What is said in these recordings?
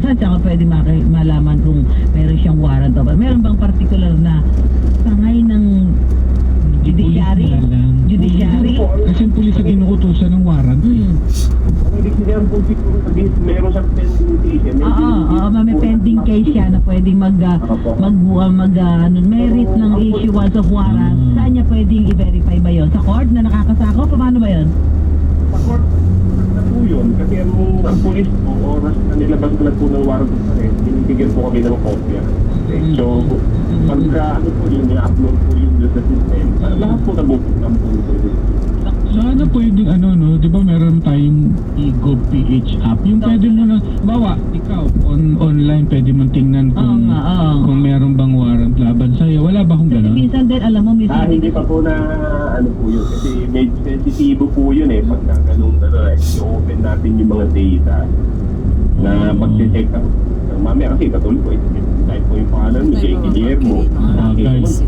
saan siya pwede malaman kung meron siyang warrant o ba? Meron bang particular na sangay ng judiciary? Judiciary? Kasi yung pulis ang inuutosan ng warrant. Ang ibig sabihin po siguro sabihin, meron siyang pending case. Oo, may pending case siya na pwedeng merit ng issuance of warrant. Saan niya pwedeng i-verify ba yun? Sa court na nakakasako? Paano ba yun? Sa court na po yun. Kasi ang pulis po, oras na nilabas ko lang po ng warrant of arrest, binibigyan po kami ng kopya. Okay. So, pagka ano po yun, i-upload po yun sa system. Lahat po nabupunan po yun. Sana pwedeng di ba meron tayong eGov.ph app? Yung pwede mo na, bawa, ikaw, online pwede mong tingnan kung meron bang warrant laban sa'yo. Wala ba kung gano'n? Minsan din, alam mo, minsan hindi pa po na ano po yun. Kasi medyo sensitibo po yun pagka ganun i-open natin yung mga data na mag-check ang mamaya kasi katulad po, type po yung pangalan mo, J. Guillermo. Guys,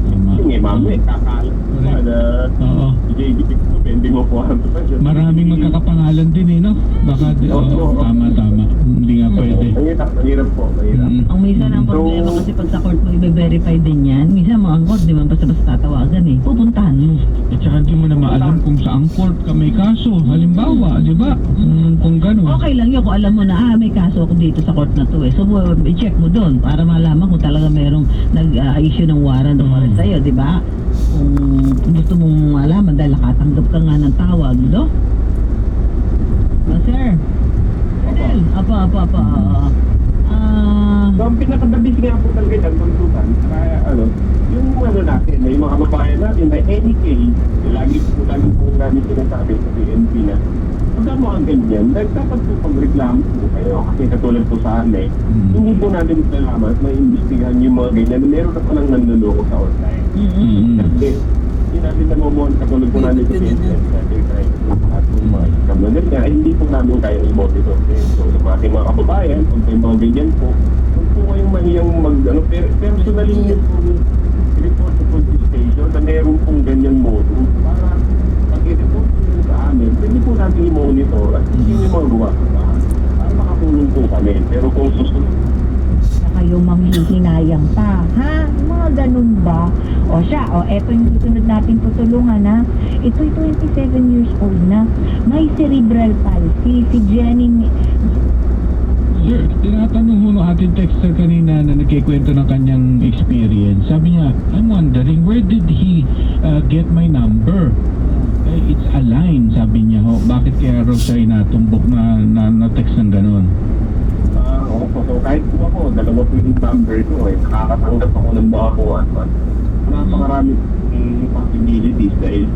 mamaya, kakalat po na J. Guillermo, pending mo po ang maraming magkakapangalan din no? Baka, tama. Hindi nga pwede. Mahirap po, mahirap. Ang minsan ang problema kasi pag sa court mo i-verify din yan, minsan mo ang court, di man basta-basta tatawagan pupuntahan mo. At saka di mo na maalam kung saang court ka may kaso. Halimbawa, di ba? Kung gano'n. Okay lang yun kung alam mo na may kaso ako dito sa court na to So i-check mo doon para malaman kung talaga merong nag-issue ng warrant o warrant sa'yo, di ba? Kung gusto mong malaman dahil nakatanggap ka nga ng tawag, no? Sir? Apa. So, ang pinakadabis nga po talaga dyan, tuntutan, kaya yung natin, yung mga kababayan natin, na any case, lagi po namin sinasabi sa PNP na, pagka mo ang ganyan, dapat po pag-reklamo po kayo, kasi katulad po sa amin, hindi po natin salamat, may imbestigahan yung mga ganyan, na meron na palang nanluloko sa online. Kasi, hindi natin namumon, katulad po namin sa PNP, at yung mga scam na ganyan, ay hindi po namin kaya i-monitor. So, sa ating mga kababayan, kung may mga ganyan po, kung po kayong mahiyang personally nyo po report sa police station na meron pong ganyan modus para pag i-report po sa amin, pwede po natin i-monitor at hindi nyo magawa sa bahan para makatulong po kami. Pero kung susunod na kayo manghihinayang pa, ha? Mga ganun ba? O siya, eto yung susunod natin tutulungan, ha? Ito'y 27 years old na. May cerebral palsy. Si Jenny... Sir, tinatanong ho ating texter kanina na nagkikwento ng kanyang experience. Sabi niya, I'm wondering, where did he get my number? It's a line, sabi niya ho. Bakit kaya raw siya inatumbok na text ng gano'n? Opo, so kahit po ako, dalawa po yung number ko nakakatanggap ako ng mga kuwan. Napakarami possibilities dahil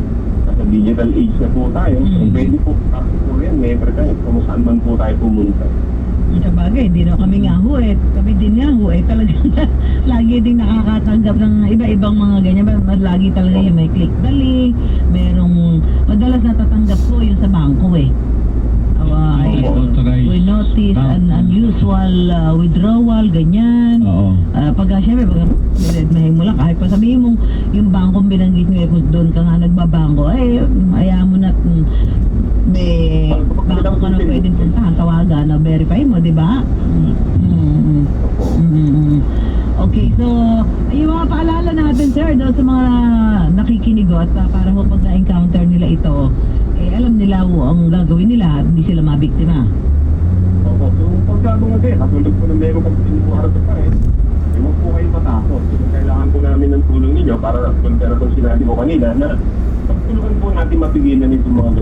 sa digital age na po tayo. So pwede po po yan, never tayo kung saan man po tayo pumunta. Sa bagay, hindi na kami nga kami din nga talagang lagi din nakakatanggap ng iba-ibang mga ganyan. Lagi talaga yung may click the link, merong madalas natatanggap ko yung sa bangko we notice an unusual withdrawal, ganyan. Siyempre, may mo lang, kahit pa sabihin mong yung bangkong binanggit nyo, kung doon ka nga nagbabangko, ayaw mo na may bangko ka na pwedeng puntahan, tawagan na verify mo, di ba? Okay, so yung mga paalala natin, sir, doon sa mga nakikinig at para ho pag na-encounter nila ito, alam nila ang gagawin nila at hindi sila mabiktima. Opo, so pagka mga katulad po na meron kang pinuharap pa huwag po kayo matakot. So, kailangan po namin ng tulong ninyo para kung sinabi ko kanina na pagtulungan po natin mapigilan itong mga